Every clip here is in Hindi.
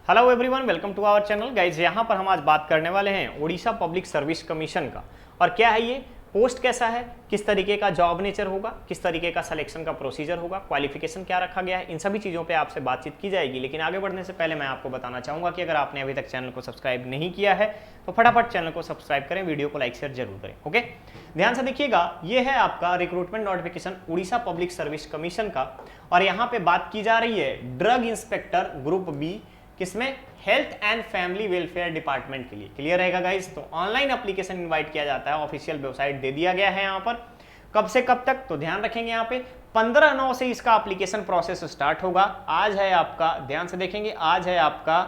Hello everyone, welcome to our channel guys. यहाँ पर हम आज बात करने वाले हैं उड़ीसा पब्लिक सर्विस कमीशन का। और क्या है ये पोस्ट, कैसा है, किस तरीके का जॉब नेचर होगा, किस तरीके का सिलेक्शन का प्रोसीजर होगा, क्वालिफिकेशन क्या रखा गया है, इन सभी चीज़ों पे आपसे बातचीत की जाएगी। लेकिन आगे बढ़ने से पहले मैं आपको बताना चाहूँगा कि अगर आपने अभी तक चैनल को सब्सक्राइब नहीं किया है तो फटाफट चैनल को सब्सक्राइब करें, वीडियो को लाइक शेयर जरूर करें। ओके, ध्यान से देखिएगा, ये है आपका recruitment notification Orissa public service commission का। और यहाँ पे बात की जा रही है ड्रग इंस्पेक्टर ग्रुप बी, किसमें, health and family welfare department के लिए। क्लियर रहेगा गाइस। तो ऑनलाइन एप्लीकेशन इनवाइट किया जाता है, ऑफिशियल वेबसाइट दे दिया गया है यहाँ पर। कब से कब तक, तो ध्यान रखेंगे यहाँ पे 15/9 से इसका एप्लीकेशन प्रोसेस स्टार्ट होगा। आज है आपका, ध्यान से देखेंगे, आज है आपका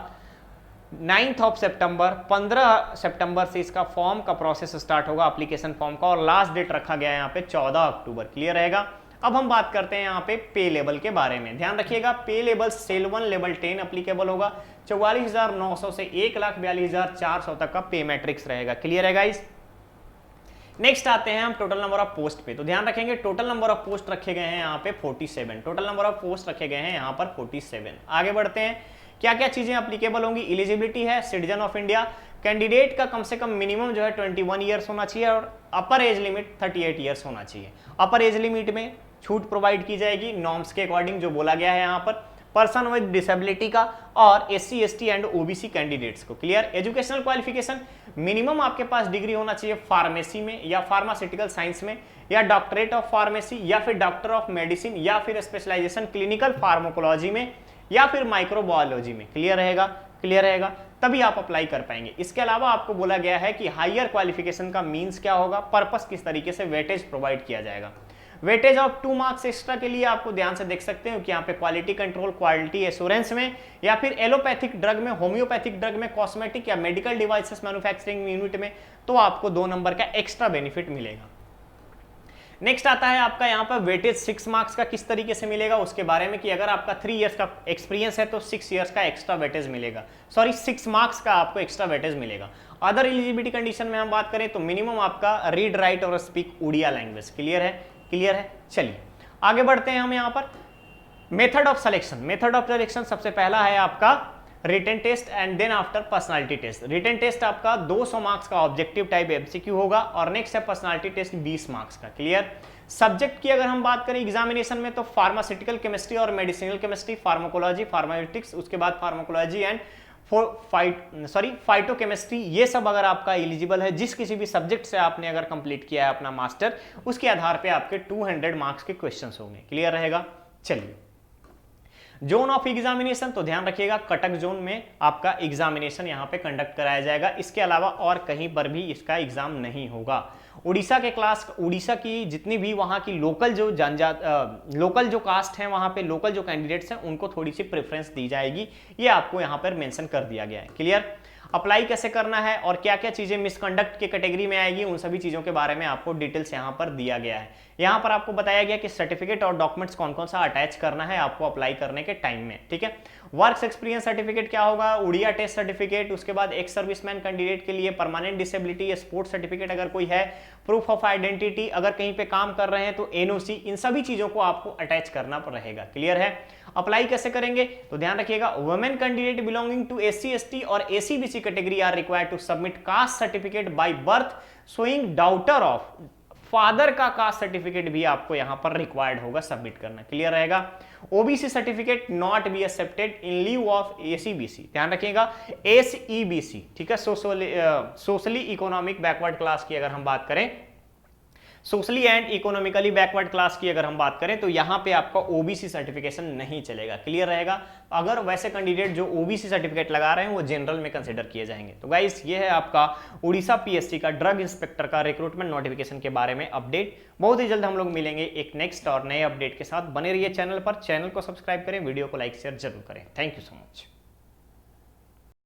9 सितंबर। 15 सितंबर से इसका फॉर्म का प्रोसेस स्टार्ट होगा, एप्लीकेशन फॉर्म का, और लास्ट डेट रखा गया है यहाँ पे 14 अक्टूबर। क्लियर रहेगा। अब हम बात करते हैं यहाँ पे पे लेवल के बारे में। ध्यान रखिएगा, पे लेवल सेल 1 लेवल 10 एप्लीकेबल होगा। 44,900 से 1,42,400 तक का पे मैट्रिक्स रहेगा। क्लियर है गाइस। नेक्स्ट आते हैं हम टोटल नंबर ऑफ पोस्ट पे। तो ध्यान रखेंगे, टोटल नंबर ऑफ पोस्ट रखे गए हैं यहाँ पे 47। टोटल नंबर ऑफ पोस्ट रखे गए हैं यहाँ पर 47। आगे बढ़ते हैं, क्या क्या चीजें एप्लीकेबल होंगी। एलिजिबिलिटी है सिटीजन ऑफ इंडिया, कैंडिडेट का कम से कम मिनिमम जो है 21 ईयर्स होना चाहिए और अपर एज लिमिट 38 ईयर्स होना चाहिए। अपर एज लिमिट में छूट प्रोवाइड की जाएगी नॉर्म्स के अकॉर्डिंग, जो बोला गया है यहाँ पर, पर्सन विद डिसेबिलिटी का और SC ST and OBC candidates को। क्लियर। एजुकेशनल क्वालिफिकेशन, मिनिमम आपके पास डिग्री होना चाहिए फार्मेसी में या फार्मास्यूटिकल साइंस में, या डॉक्टरेट ऑफ फार्मेसी, या फिर डॉक्टर ऑफ मेडिसिन, या फिर स्पेशलाइजेशन क्लिनिकल फार्माकोलॉजी में, या फिर माइक्रोबायोलॉजी में। क्लियर रहेगा। क्लियर रहेगा, तभी आप अप्लाई कर पाएंगे। इसके अलावा आपको बोला गया है कि हायर क्वालिफिकेशन का मीन्स क्या होगा, पर्पस किस तरीके से वेटेज प्रोवाइड किया जाएगा। वेटेज ऑफ 2 मार्क्स एक्स्ट्रा के लिए आपको ध्यान से देख सकते हो कि यहाँ पे क्वालिटी कंट्रोल, क्वालिटी एश्योरेंस में, या फिर एलोपैथिक ड्रग में, होम्योपैथिक ड्रग में, कॉस्मेटिक या मेडिकल डिवाइसेस मैन्युफैक्चरिंग यूनिट में, तो आपको 2 नंबर का एक्स्ट्रा बेनिफिट मिलेगा। नेक्स्ट आता है आपका यहाँ पर वेटेज 6 मार्क्स का किस तरीके से मिलेगा उसके बारे में, कि अगर आपका 3 इयर्स का एक्सपीरियंस है तो 6 इयर्स का एक्स्ट्रा वेटेज मिलेगा, 6 मार्क्स का आपको एक्स्ट्रा वेटेज मिलेगा। अदर एलिजिबिलिटी कंडीशन में हम बात करें तो मिनिमम आपका रीड, राइट और स्पीक उड़िया लैंग्वेज। क्लियर है। क्लियर है। चलिए आगे बढ़ते हैं हम यहाँ पर। Method of selection, method of selection सबसे पहला है आपका written test and then after personality test. Written test आपका 200 मार्क्स का ऑब्जेक्टिव टाइप MCQ होगा, और नेक्स्ट है पर्सनालिटी टेस्ट 20 मार्क्स का। क्लियर। सब्जेक्ट की अगर हम बात करें एग्जामिनेशन में तो फार्मास्यूटिकल केमिस्ट्री और मेडिसिनल केमिस्ट्री, फार्माकोलॉजी, फार्मास्यूटिक्स, उसके बाद फार्माकोलॉजी एंड फाइटोकेमिस्ट्री, ये सब अगर आपका एलिजिबल है, जिस किसी भी सब्जेक्ट से आपने अगर कंप्लीट किया है अपना मास्टर, उसके आधार पे आपके 200 मार्क्स के क्वेश्चंस होंगे। क्लियर रहेगा। चलिए जोन ऑफ एग्जामिनेशन, तो ध्यान रखिएगा कटक जोन में आपका एग्जामिनेशन यहाँ पे कंडक्ट कराया जाएगा। इसके अलावा और कहीं पर भी इसका एग्जाम नहीं होगा। उड़ीसा के क्लास, उड़ीसा की जितनी भी वहाँ की लोकल जो लोकल जो कास्ट हैं, वहाँ पे लोकल जो कैंडिडेट्स हैं, उनको थोड़ी सी प्रेफरेंस दी जाएगी, ये आपको यहाँ पर मेंशन कर दिया गया है। क्लियर। अप्लाई कैसे करना है और क्या क्या चीजें मिसकंडक्ट के कैटेगरी में आएगी, उन सभी चीजों के बारे में आपको डिटेल्स यहाँ पर दिया गया है। यहाँ पर आपको बताया गया कि सर्टिफिकेट और डॉक्यूमेंट्स कौन कौन सा अटैच करना है आपको अप्लाई करने के टाइम में। ठीक है। वर्क एक्सपीरियंस सर्टिफिकेट क्या होगा, उड़िया टेस्ट सर्टिफिकेट, उसके बाद एक्स सर्विसमैन कैंडिडेट के लिए परमानेंट डिसेबिलिटी या स्पोर्ट्स सर्टिफिकेट अगर कोई है, प्रूफ ऑफ आइडेंटिटी, अगर कहीं पे काम कर रहे हैं तो NOC, इन सभी चीजों को आपको अटैच करना रहेगा। क्लियर है। अप्लाई कैसे करेंगे, तो ध्यान रखिएगा, women candidate belonging to SC ST और ACBC category are required to submit caste certificate by birth showing daughter of, father का कास्ट सर्टिफिकेट भी आपको यहां पर रिक्वायर्ड होगा सबमिट करना। क्लियर रहेगा। OBC certificate not be accepted in leave of ACBC, ध्यान रखिएगा, SEBC, ठीक है, सोशली इकोनॉमिक बैकवर्ड क्लास की अगर हम बात करें, socially and economically backward class की अगर हम बात करें, तो यहाँ पे आपका OBC सर्टिफिकेशन नहीं चलेगा। क्लियर रहेगा। अगर वैसे कैंडिडेट जो OBC सर्टिफिकेट लगा रहे हैं वो जनरल में कंसिडर किए जाएंगे। तो गाइस ये है आपका उड़ीसा PSC का ड्रग इंस्पेक्टर का रिक्रूटमेंट नोटिफिकेशन के बारे में अपडेट। बहुत ही जल्द हम लोग मिलेंगे एक नेक्स्ट और नए अपडेट के साथ। बने रहिए चैनल पर, चैनल को सब्सक्राइब करें, वीडियो को लाइक शेयर जरूर करें। Thank you so much.